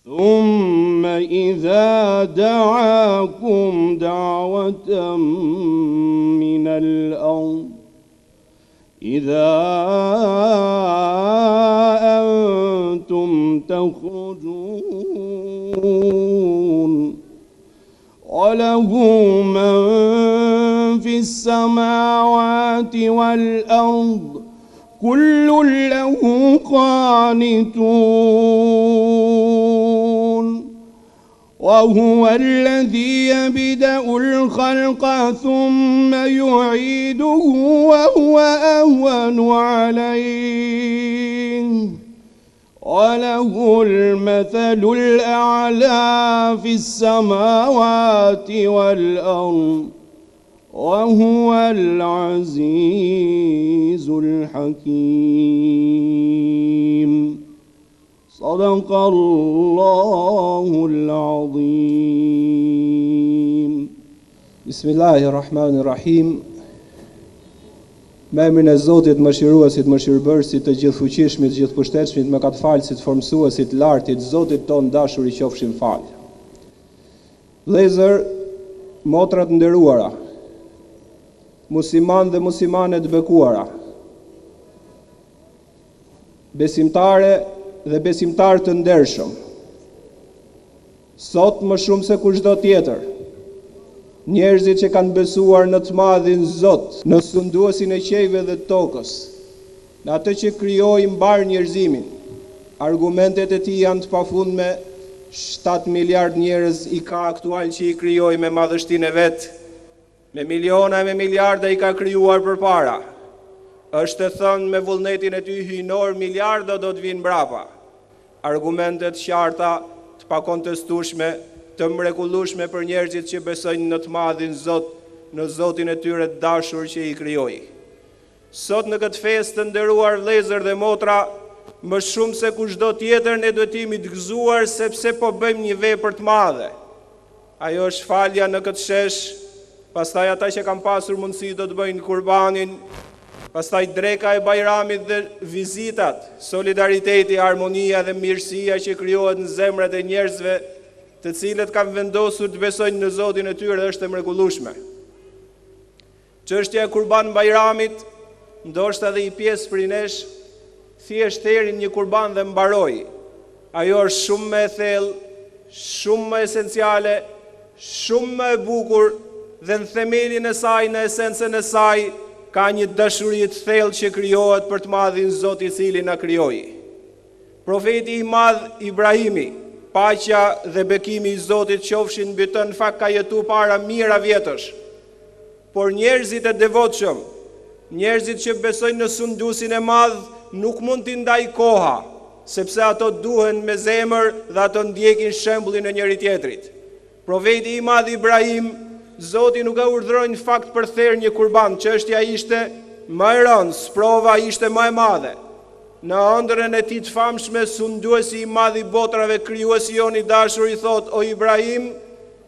ثم إذا دعاكم دعوة من الأرض إذا أنتم تخرجون وله من في السماوات والأرض كل له قانتون وهو الذي يبدأ الخلق ثم يعيده وهو أهون عليه وله المثل الأعلى في السماوات والأرض وهو العزيز الحكيم صدق الله العظيم. بسم الله الرحمن الرحيم. Me emrin e Zotit, mëshiruesit, mëshirbërësit, të gjithë fuqishmit, të gjithë pushtetshmit, mëkatfalësit, formësuesit, lartit, Zotit ton dashur i qofshin fal. Vëllezër, motrat nderuara, musliman dhe muslimane të bekuara, besimtare dhe besimtar të ndershëm, sot më shumë se kushdo tjetër, njerëzit që kanë besuar në të madhin Zot, në sunduesin e qejve dhe tokës, në atë që krijoi mbar njerëzimin, argumentet e tij janë të pafundme. 7 miliard njerëz i ka aktual që i krijoi me madhështinë e vet, me miliona e me miliarda i ka krijuar përpara. Është të thënë me vullnetin e tij hyjnor miliarda do të vinë mbrapa. Argumentet qarta, të pakontestueshme, të mrekullueshme për njerëzit që besojnë në të madhin Zot, në Zotin e tyre të dashur që i krijoi. Sot në këtë festë të nderuar vëllezër dhe motra, më shumë se kushdo tjetër ne duhet të jemi të gëzuar sepse po bëjmë një vepër të madhe. Ajo është falja në këtë shesh, pastaj ata që kanë pasur mundësi do të bëjnë kurbanin, pastaj dreka e Bajramit dhe vizitat, solidariteti, harmonia dhe mirësia që krijohet në zemrat e njerëzve të cilët kanë vendosur të besojnë në Zotin e tyre është e mrekullueshme. Çështja e Kurban Bajramit, ndoshta edhe i pjesë prej nesh, thjesht therin një kurban dhe mbaroi. Ajo është shumë më e thellë, shumë më esenciale, shumë më e bukur dhe në themelin e saj, në esencën e saj, ka një dashuri të thellë që krijohet për të madhin Zot i cili na krijoi. Profeti i madh Ibrahimi, paqja dhe bekimi i Zotit qofshin mbi të, në fakt ka jetuar para mijëra vjetësh. Por njerëzit e devotshëm, njerëzit që besojnë në sunduesin e madh, nuk mund t'i ndaj koha, sepse ato duhen me zemër dhe ato ndjekin shembullin e njëri tjetrit. Profeti i madh Ibrahim, Zoti nuk e urdhëroi në fakt për therr një kurban, çështja ishte më e rëndë, sprova ishte më e madhe. Në ëndrrën e tij të famshme, sunduesi i madh i botrave, krijuesi jon i dashur i thot: "O Ibrahim,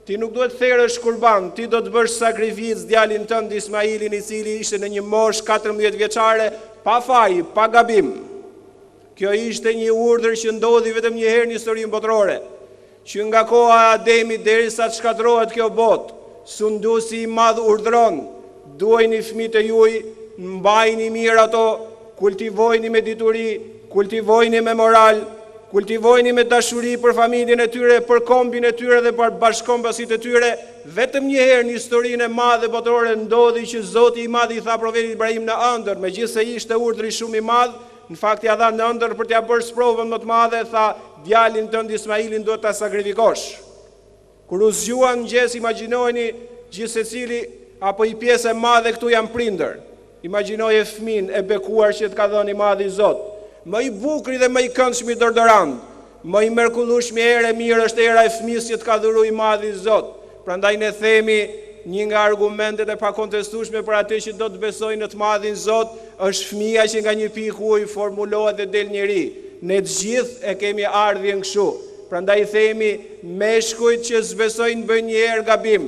ti nuk duhet therrësh kurban, ti do të bësh sakrificë djalin tënd Ismailin, i cili ishte në një moshë 14 vjeçare, pa faj, pa gabim." Kjo ishte një urdhër që ndodhi vetëm një herë në historinë botërore, që nga koha e Ademit derisa të shkatërrohet kjo botë, sunduesi i madh urdhëron: "Duajini fëmijët e juaj, mbajini mirë ato, kultivojni me dituri, kultivojni me moral, kultivojni me dashuri për familjen e tyre, për kombin e tyre dhe për bashkëkombasit e tyre." Vetëm një herë në historinë e madhe botërore ndodhi që Zoti i madh i tha profetit Ibrahim në ëndër, megjithse ishte urdhri shumë i madh, në fakt ja dha në ëndër për t'ia bërë sprovën më të madhe, tha: "Djalin tënd Ismailin duhet ta sakrifikosh." Kur u zgjuan mëngjes, imagjinojeni gjithsecili apo i pjesë e madhe këtu janë prindër. Imagjinoje fëmin e bekuar që të ka dhënë i madhi Zot. Më i bukuri dhe më i këndshëm i dordorant, më i mrekullueshëm erë e mirë është era e fëmisë që të ka dhuruar i madhi Zot. Prandaj ne themi, një nga argumentet e pakontestueshme për atë që do të besojë në të madhin Zot është fëmia që nga një pikë ujë formulohet dhe del njeri. Ne të gjithë e kemi ardhjen kështu. Prandaj themi, meshkujt që zbesojnë bëjnë një herë gabim,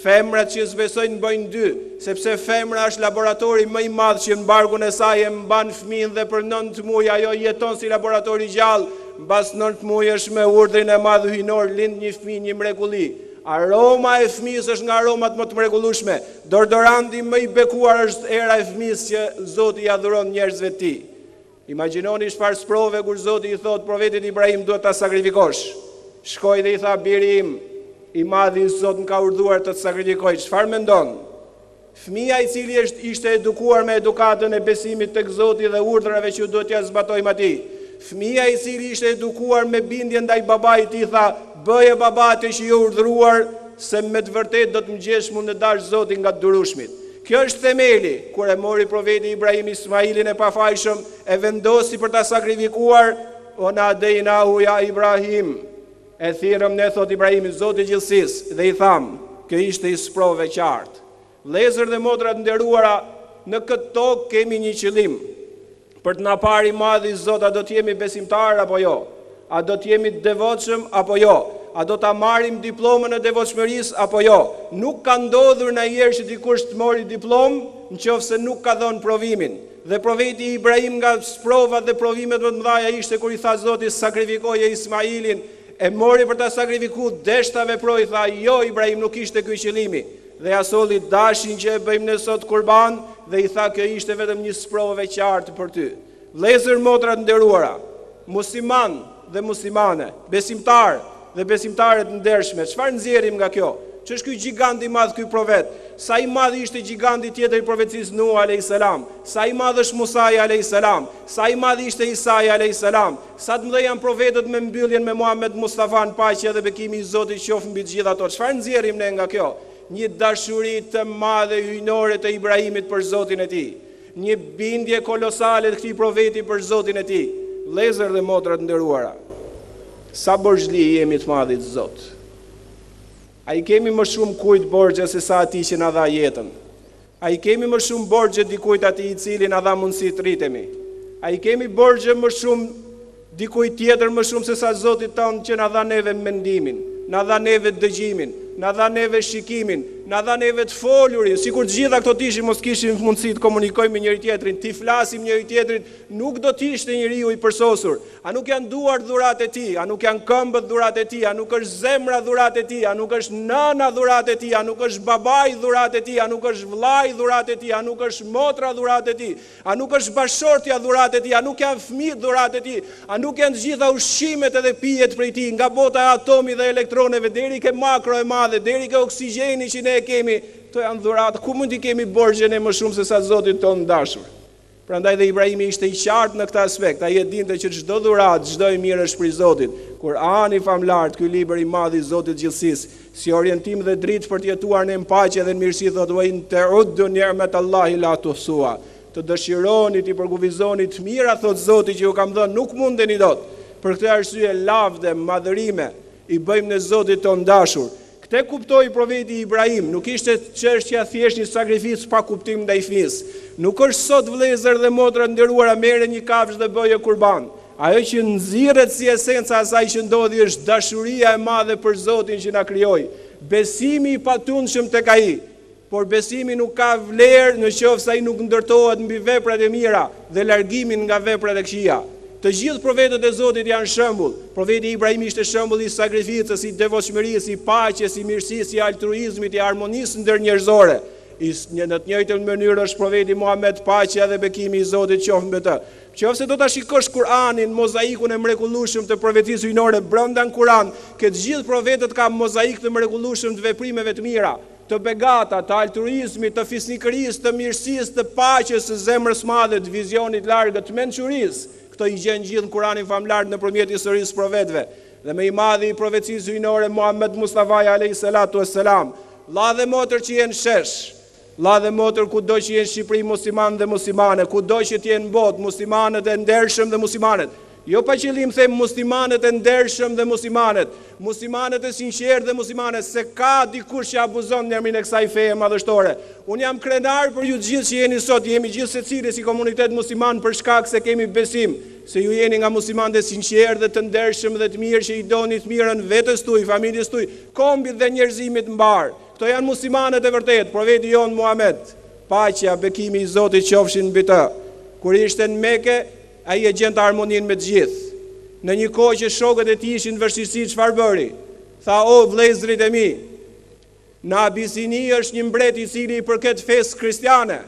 femrat që zbesojnë bëjnë 2, sepse femra është laboratori më i madh që në barkun e saj e mban fëmin dhe për 9 muaj ajo jeton si laboratori gjallë, mbas 9 muajsh me urdhrin e madh hyjnor lind një fëmijë, një mrekulli. Aroma e fëmijës është nga aromat më të mrekullueshme. Deodoranti më i bekuar është era e fëmijës që Zoti i adhuron njerëzve të tij. Imagjinoni çfarë sprove kur Zoti i thot profetit Ibrahim duhet ta sakrifikosh. Shkoi dhe i tha biri im, i madhi Zot më ka urdhëruar të sakrifikoj. Çfarë mendon? Fëmia i cili ishte edukuar me edukatën e besimit tek Zoti dhe urdhrave që duhet t'ia zbatojmë atij. Fëmia i cili ishte edukuar me bindje ndaj babait i tha, bëje baba atë që je urdhëruar, se me të vërtetë do të më gjesh mund të dash Zotin nga të durueshmit. Kjo është themeli, kur e mori profeti Ibrahim Ismailin e pafajshëm, e vendosi për ta sakrifikuar, ona dejnahu ja Ibrahim. E thirrëm ne, thot Ibrahimi, Zoti i gjithësisë, dhe i tham, kjo ishte i sprove qartë. Vëllezër dhe motra të nderuara, në këtë tokë kemi një qëllim. Për të na parë i madhi Zot, a do të jemi besimtar apo jo? A do të jemi të devotshëm apo jo? A do ta marrim diplomën e devotshmërisë apo jo? Nuk ka ndodhur ndonjëherë që dikush të mori diplomë nëse nuk ka dhënë provimin. Dhe profeti Ibrahim nga sprovat dhe provimet më të mëdha ishte kur i tha Zoti sakrifikoje Ismailin, e mori për ta sakrifikuar, deshta veproi, tha jo Ibrahim, nuk ishte ky qëllimi. Dhe ja solli dashin që e bëjmë ne sot kurban, dhe i tha kjo ishte vetëm një sprovë e qartë për ty. Vëllezër, motra të nderuara, musliman dhe muslimane, besimtar dhe besimtare të ndershme, çfarë nxjerrim nga kjo? Që është ky gjigant i madh, ky profet? Sa i madh ishte giganti tjetër i profecisë Nuh alayhis salam? Sa i madh është Musa alayhis salam? Sa i madh ishte Isa alayhis salam? Sa të mëdhenj janë profetët me mbylljen me Muhammed Mustafa, paqja dhe bekimi i Zotit qoftë mbi të gjithë ato. Çfarë nxjerrim ne nga kjo? Një dashuri të madhe hyjnore të Ibrahimit për Zotin e tij. Një bindje kolosale të këtij profeti për Zotin e tij. Vëllezër dhe motra të nderuara, sa borxhli jemi të madhit Zot. A i kemi më shumë kujt borxhe se sa atij që na dha jetën? A i kemi më shumë borxhe dikujt atij i cili na dha mundësi të rritemi? A i kemi borxhe më shumë dikujt tjetër më shumë se sa Zoti tonë që na dha neve mendimin, na dha neve dëgjimin, na dha neve shikimin, na dha neve të folurin, sikur të gjitha këto tishim mos kishim mundësi të komunikojmë me njëri tjetrin, të flasim njëri tjetrin, nuk do të ishte njeriu i përsosur. A nuk janë duart dhuratë e tij, a nuk janë këmbët dhuratë e tij, a nuk është zemra dhuratë e tij, a nuk është nëna dhuratë e tij, a nuk është babai dhuratë e tij, a nuk është vllai dhuratë e tij, a nuk është motra dhuratë e tij, a nuk është bashortja dhuratë e tij, a nuk janë fëmijët dhuratë e tij, a nuk janë të gjitha ushqimet edhe pijet prej tij, nga bota e atomit dhe elektroneve deri ke makro e madhe, deri ke oksigjeni që ne kemi, këto janë dhuratë. Ku mund t'i kemi borxhen e më shumë se sa Zotit tonë dashur? Prandaj dhe Ibrahimi ishte i qartë në këtë aspekt. Ai e dinte që çdo dhuratë, çdo i mirë është prej Zotit. Kurani famlar, ky libër i madh i Zotit të gjithësisë, si orientim dhe dritë për të jetuar në paqe dhe në mirësi, thotë wa in ta'uddu ni'matallahi la tuhsuha. Të dëshironi, të përkufizoni të mira, thotë Zoti që ju kam dhënë, nuk mundeni dot. Për këtë arsye lavde, madhërime i bëjmë në Zotit tonë dashur. Te kuptoi profeti Ibrahim, nuk ishte çështja thjesht një sakrificë pa kuptim ndaj fëmisë. Nuk është sot vëllezër dhe motra nderuara merre një kafshë dhe bëje kurban. Ajo që nxirret si esenca e asaj që ndodhi është dashuria e madhe për Zotin që na krijoi. Besimi i patundshëm tek ai. Por besimi nuk ka vlerë nëse ai nuk ndërtohet mbi veprat e mira dhe largimin nga veprat e këqija. Të gjithë profetët e Zotit janë shembull. Profeti Ibrahim ishte shembull i sakrificës, i devotshmërisë, i paqes, i mirësisë, i altruizmit, i harmonisë ndërnjerëzore. Në të njëjtën mënyrë është profeti Muhammed, paqja dhe bekimi i Zotit qoftë mbi të. Qofse do ta shikosh Kur'anin, mozaikun e mrekullueshëm të profecisë hyjnore brenda në Kur'an, që të gjithë profetët kanë mozaik të mrekullueshëm të veprimeve të mira, të begata, të altruizmit, të fisnikërisë, të mirësisë, të paqes, të zemrës madhe, të vizionit largët, të mençurisë. Këto i gjen gjithë në Kur'anin famlar nëpërmjet historisë profetëve. Dhe më i madhi i profecisë hyjnore Muhammed Mustafa alayhis salatu wassalam, vlla dhe motër që jenë shesh, vlla dhe motër kudo që jenë në Shqipëri, musliman dhe muslimane, kudo që jenë në botë, muslimanët e ndershëm dhe muslimanet. Jo pa qëllim them muslimanët e ndershëm dhe muslimanët e sinqertë dhe muslimanet, se ka dikush që abuzon në emrin e kësaj feje madhështore. Unë jam krenar për ju gjithë që jeni sot, jemi gjithë secili si komunitet musliman për shkak se kemi besim, se ju jeni nga muslimanët e sinqertë dhe të ndershëm dhe të mirë që i doni të mirën vetes tuaj, familjes tuaj, kombit dhe njerëzimit mbar. Këto janë muslimanët e vërtet. Profeti jon Muhammed, paqja, bekimi i Zotit qofshin mbi të. Kur ishte në Mekë, ai e gjente harmoninë me të gjithë. Në një kohë që shokët e tij ishin në vështirësi, çfarë bëri? Tha, o vëllezërit e mi, në Abisini është një mbret i cili i përket fesë kristiane,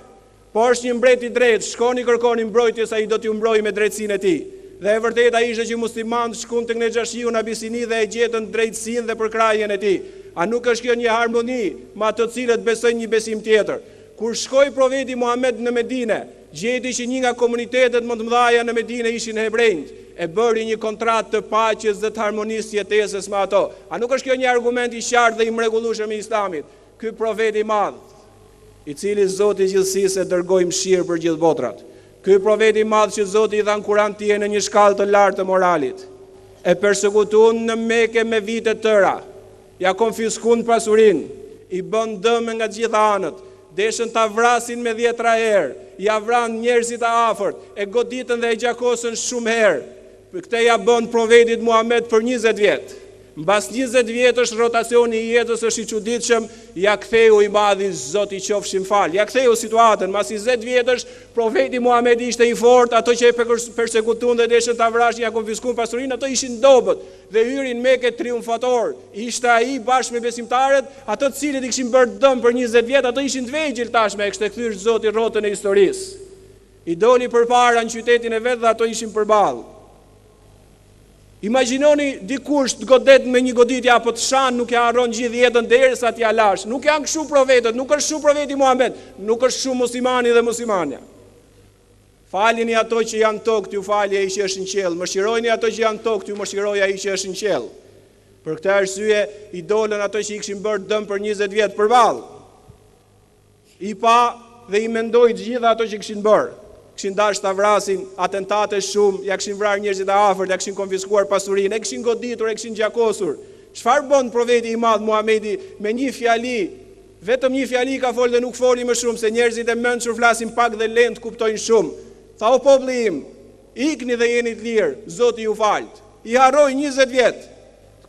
po është një mbret i drejtë, shkoni kërkoni mbrojtje sa i do t'ju mbrojë me drejtsinë e tij. Dhe e vërteta ishte që muslimanët shkuan tek Nexhashiu në Abisini dhe e gjetën drejtsinë dhe përkrahjen e tij. A nuk është kjo një harmoni me ato të cilët besojnë një besim tjetër? Kur shkoi profeti Muhammed në Medinë, gjeti që një nga komunitetet më të mëdha në Medinë ishin hebrejt, e bëri një kontratë të paqes dhe të harmonisë jetesës me ato. A nuk është kjo një argument i qartë dhe i mrekullueshëm i Islamit? Ky profet i madh, i cili Zoti i gjithësisë e dërgoi mëshirë për gjithë botrat. Ky profet i madh që Zoti i dha në Kur'an tij në një shkallë të lartë të moralit, e përsekutuan në Mekë me vite të tëra, ja konfiskuan pasurinë, i bën dëm nga të gjitha anët, deshën ta vrasin me 10 herë, ja vran njerëzit e afërt, e goditën dhe e gjakosën shumë herë. Këtë ja bën profetit Muhammed për 20 vjet. Mbas 20 vjetësh rotacioni i jetës është i çuditshëm, ja ktheu i madhi Zoti qofshin fal. Ja ktheu situatën, mbas 20 vjetësh profeti Muhammed ishte i fortë, ato që e përsekutuan dhe deshën ta vrashin, ja konfiskuan pasurinë, ato ishin dobët dhe hyrin Mekë triumfator. Ishte ai bashkë me besimtarët, ato të cilët i kishin bërë dëm për 20 vjet, ato ishin të vegjël tashmë, e kishte thyer Zoti rrotën e historisë. I doli përpara në qytetin e vet dhe ato ishin përballë. Imagjinoni dikush të godet me një goditje apo të shan, nuk e harron gjithë jetën derisa t'ia lash. Nuk janë kështu profetët, nuk është kështu profeti Muhammed, nuk është kështu muslimani dhe muslimania. Falini ato që janë tokë, t'ju falë ai që është në qiell. Mëshirojini ato që janë tokë, t'ju mëshiroj ai që është në qiell. Për këtë arsye i dolën ato që i kishin bërë dëm për 20 vjet përballë. I pa dhe i mendoi të gjitha ato që kishin bërë. Kishin dashur ta vrasin, atentate shumë, ja kishin vrarë njerëzit e afërt, ja kishin konfiskuar pasurinë, e kishin goditur, e kishin gjakosur. Çfarë bën profeti i madh Muhamedi me një fjali? Vetëm një fjali ka folë dhe nuk foli më shumë, se njerëzit e mençur flasin pak dhe lent kuptojnë shumë. Tha, o populli im, ikni dhe jeni të lirë, Zoti ju falt. I harroi 20 vjet.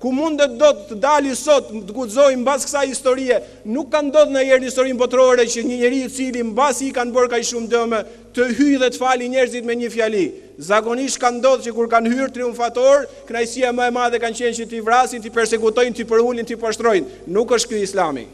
Ku mundet do të dali sot të guxojmë mbas kësaj historie, nuk ka ndodhur ndonjëherë në historinë botërore që një njeri i cili mbasi i kanë bërë kaq shumë dëm të hyjë dhe të fali njerëzit me një fjali. Zakonisht ka ndodhur që kur kanë hyrë triumfator, kënaqësia më e madhe kanë qenë që t'i vrasin, t'i përsekutojnë, t'i përulin, t'i poshtrojnë. Nuk është ky Islami.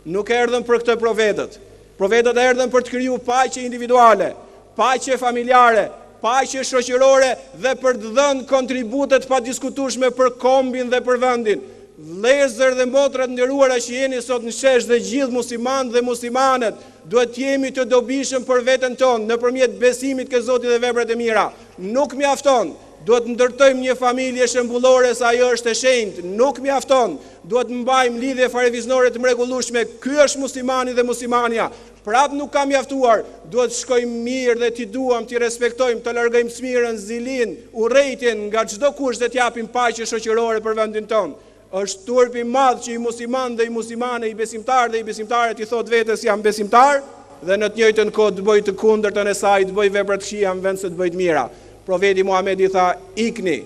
Nuk erdhën për këtë profetët. Profetët erdhën për të krijuar paqe individuale, paqe familjare, paqe shoqërore dhe për të dhënë kontributet pa diskutueshme për kombin dhe për vendin. Vëllezër dhe motrat nderuara që jeni sot në shesh dhe gjithë muslimanët dhe muslimanet, duhet jemi të dobishëm për veten tonë nëpërmjet besimit ke Zoti dhe veprat e mira. Nuk mjafton. Duhet ndërtojmë një familje shembullore sa ajo është e shenjtë. Nuk mjafton. Duhet mbajmë lidhje farefisnore të mrekullueshme. Ky është muslimani dhe muslimania. Prap nuk ka mjaftuar, duhet shkojmë mirë dhe t'i duam, t'i respektojmë, të largojmë smirën, zilin, urrejtjen nga çdo kush dhe t'japim paqe shoqërore për vendin tonë. Është turp i madh që i musliman dhe i muslimane, i besimtar dhe i besimtare t'i thot vetes jam besimtar dhe në të njëjtën kohë të bëj të kundërtën e saj, të bëj vepra të këqija në vend se të bëj të mira. Profeti Muhamedi tha, ikni,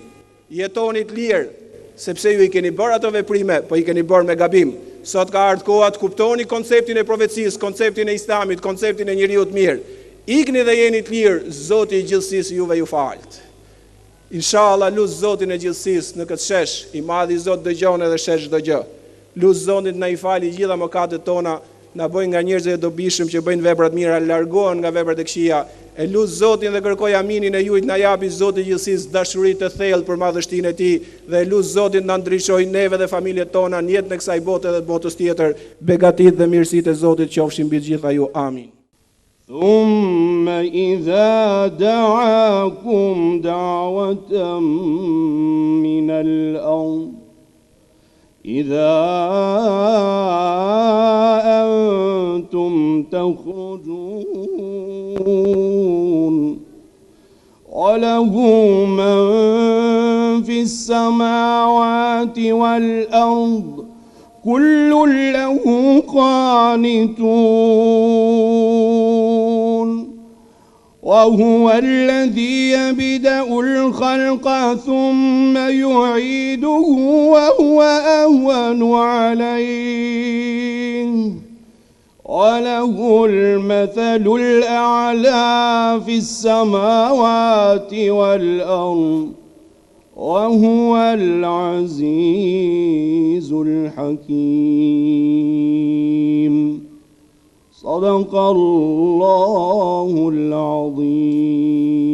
jetoni të lirë, sepse ju i keni bërë ato veprime, po i keni bërë me gabim. Sot ka ardhur koha të kuptoni konceptin e profecisë, konceptin e Islamit, konceptin e njeriu të mirë. Ikni dhe jeni të lirë, Zoti i gjithësisë juve ju falt. Inshallah lut Zotin e gjithësisë në këtë shesh, i madhi Zot dëgjon edhe shesh çdo gjë. Lut Zotin na i falë gjitha mëkatet tona, na bëj nga njerëzit e dobishëm që bëjnë vepra të mira, largohen nga veprat e këqija. E lut Zotin dhe kërkoj aminin e juaj, na japi Zoti i gjithësisë dashuri të thellë për madhështinë e tij dhe lut Zotin na ndriçojë neve dhe familjet tona në jetën e kësaj bote dhe botës tjetër. Begatit dhe mirësitë e Zotit qofshin mbi të gjitha ju. Amin. ثم إذا دعاكم دعوة من الأرض إذا أنتم تخرجون وله من في السماوات والأرض كل له قانتون وهو الذي يبدأ الخلق ثم يعيده وهو أهون عليه وله المثل الأعلى في السماوات والأرض وهو العزيز الحكيم. صدق الله العظيم.